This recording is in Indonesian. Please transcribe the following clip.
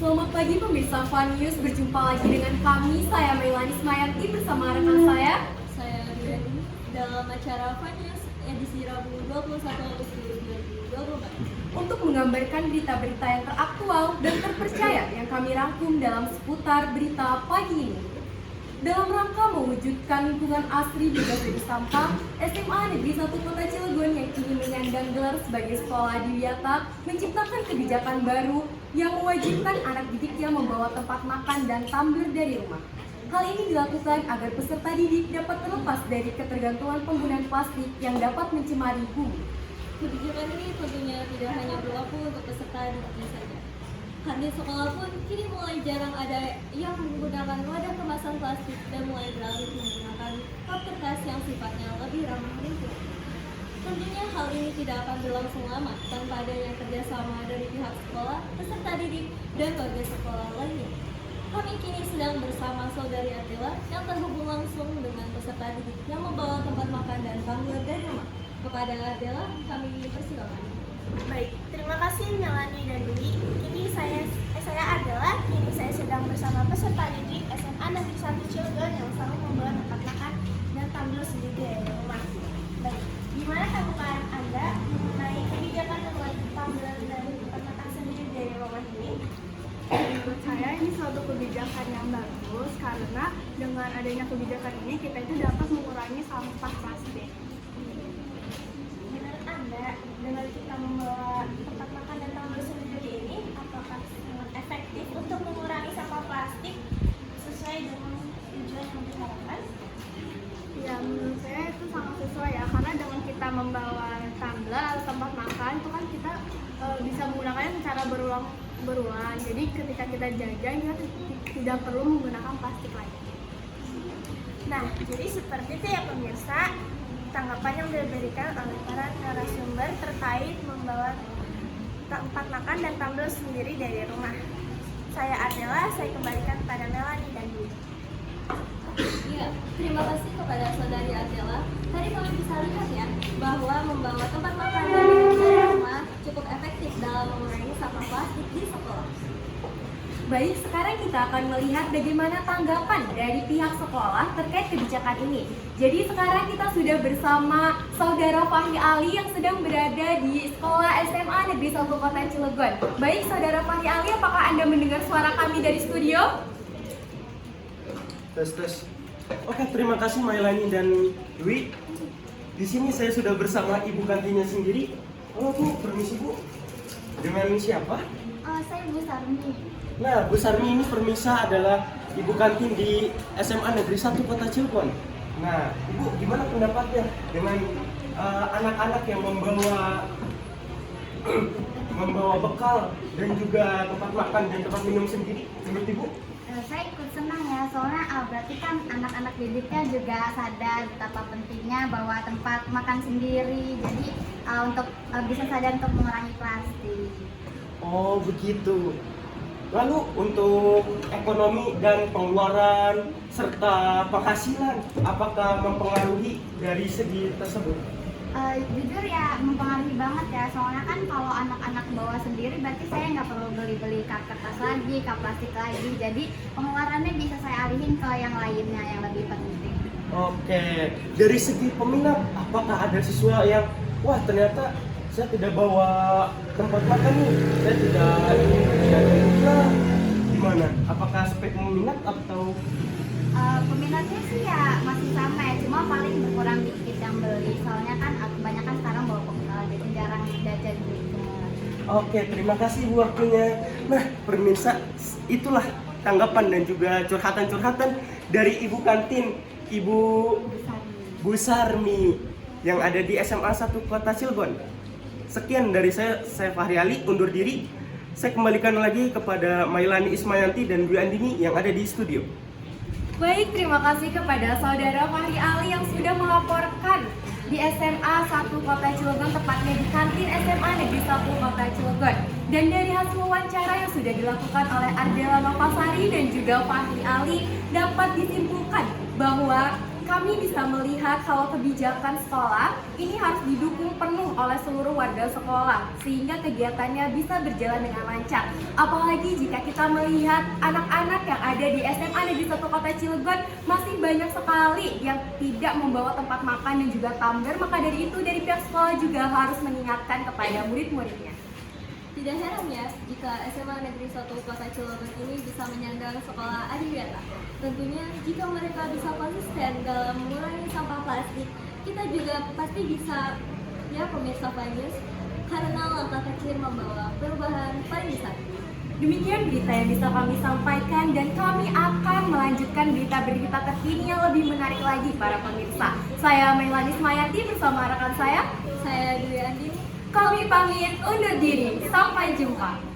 Selamat pagi pemirsa Fun News, berjumpa lagi dengan kami, saya Mailani Ismayanti bersama rekan Saya Duyani dalam acara Fun News edisi Rabu 21 Agustus 2024 untuk menggambarkan berita-berita yang teraktual dan terpercaya yang kami rangkum dalam seputar berita pagi ini. Dalam rangka mewujudkan lingkungan asri bebas dari sampah, SMA Negeri 1 Kota Cilegon yang kini menyandang gelar sebagai sekolah adiwiyata menciptakan kebijakan baru yang mewajibkan anak didiknya membawa tempat makan dan tumbler dari rumah. Hal ini dilakukan agar peserta didik dapat terlepas dari ketergantungan penggunaan plastik yang dapat mencemari bumi. Kebijakan ini tentunya tidak hanya berlaku untuk peserta didiknya saja. Di sekolah pun kini mulai jarang ada yang menggunakan wadah kemasan plastik dan mulai beralih menggunakan cup kertas yang sifatnya lebih ramah lingkungan. Tentunya hal ini tidak akan berlangsung lama tanpa adanya kerjasama dari pihak sekolah, peserta didik, dan warga sekolah lainnya. Kami kini sedang bersama Saudari Adela yang terhubung langsung dengan peserta didik yang membawa tempat makan dan tumbler dari rumah. Kepada Adela, kami persilakan. Baik, terima kasih Melani dan Dwi. Kini saya adalah saya sedang bersama peserta didik SMA Negeri 1 Cilegon yang selalu membawa tempat makan dan tumbler sendiri dari rumah. Baik, gimana tanggapan Anda mengenai kebijakan membuat tumbler dan tempat makan sendiri dari rumah ini? Menurut saya ini suatu kebijakan yang bagus karena dengan adanya kebijakan ini kita itu dapat mengurangi sampah plastik. Menurut Anda, dengan kita membawa tempat makan dan tumbler sendiri ini, apakah sangat efektif untuk mengurangi sampah plastik sesuai dengan tujuan yang diharapkan? Ya, menurut saya itu sangat sesuai ya, karena dengan kita membawa tumbler atau tempat makan itu kan kita bisa menggunakannya secara berulang. Jadi ketika kita jajan kita tidak perlu menggunakan plastik lagi. Nah, jadi seperti itu ya pemirsa, tanggapan yang diberikan oleh para narasumber terkait membawa tempat makan dan tumbler sendiri dari rumah. Saya Adela, saya kembalikan pada Melani dan Dwi. Iya, terima kasih kepada Saudari Adela. Tadi kami bisa lihat ya bahwa membawa tempat makan dari rumah cukup efektif dalam mengurangi sampah plastik di sekolah. Baik, sekarang kita akan melihat bagaimana tanggapan dari pihak sekolah terkait kebijakan ini. Jadi sekarang kita sudah bersama Saudara Fahri Ali yang sedang berada di Sekolah SMA Negeri 1 Kota Cilegon. Baik, Saudara Fahri Ali, apakah Anda mendengar suara kami dari studio? Tes. Oke, terima kasih Mailani dan Dwi. Di sini saya sudah bersama ibu kantinnya sendiri. Halo Bu, permisi Bu. Dengan siapa? Saya Bu Sarmi. Nah, Bu Sarmi ini permisa adalah ibu kantin di SMA Negeri 1 Kota Cilegon. Nah, Ibu gimana pendapatnya dengan anak-anak yang membawa bekal dan juga tempat makan dan tempat minum sendiri? Menurut Ibu? Saya ikut senang ya, soalnya berarti kan anak-anak didiknya juga sadar betapa pentingnya bawa tempat makan sendiri. Jadi untuk bisa sadar untuk mengurangi plastik. Oh begitu. Lalu untuk ekonomi dan pengeluaran serta penghasilan, apakah mempengaruhi dari segi tersebut? Jujur ya mempengaruhi banget ya, soalnya kan kalau anak-anak bawa sendiri berarti saya nggak perlu beli kap kertas lagi, kap plastik lagi. Jadi pengeluarannya bisa saya alihin ke yang lainnya yang lebih penting. Oke, dari segi peminat, apakah ada siswa yang wah ternyata saya tidak bawa tempat makan nih, saya tidak gimana? Apakah spek minat atau Peminatnya sih ya masih sama ya, cuma paling berkurang dikit yang beli. Soalnya kan kebanyakan sekarang bawa bekal, jadi jarang jajan gitu. Oke, terima kasih Bu waktunya. Nah, pemirsa, itulah tanggapan dan juga curhatan-curhatan dari ibu kantin, Ibu Bu Sarmi yang ada di SMA 1 Kota Cilegon. Sekian dari saya Fahri Ali, undur diri. Saya kembalikan lagi kepada Mailani Ismayanti dan Dwi Andini yang ada di studio. Baik, terima kasih kepada Saudara Fahri Ali yang sudah melaporkan di SMA 1 Kota Cilegon, tepatnya di kantin SMA Negeri 1 Kota Cilegon. Dan dari hasil wawancara yang sudah dilakukan oleh Ardela Novasari dan juga Fahri Ali, dapat disimpulkan bahwa kami bisa melihat kalau kebijakan sekolah ini harus didukung penuh oleh seluruh warga sekolah sehingga kegiatannya bisa berjalan dengan lancar. Apalagi jika kita melihat anak-anak yang ada di SMA Negeri 1 Kota Cilegon masih banyak sekali yang tidak membawa tempat makan dan juga tumbler, maka dari itu dari pihak sekolah juga harus mengingatkan kepada murid-muridnya. Tidak heran ya jika SMA Negeri 1 Kota Cilegon ini bisa menyandang sekolah adiwiyata. Tentunya jika mereka bisa konsisten dalam mengurangi sampah plastik, kita juga pasti bisa ya pemirsa News, karena langkah kecil membawa perubahan paling besar. Demikian berita yang bisa kami sampaikan dan kami akan melanjutkan berita-berita terkini yang lebih menarik lagi para pemirsa. Saya Melani Smayanti bersama rekan saya. Saya Dwi Andini. Kami pamit undur diri. Sampai jumpa.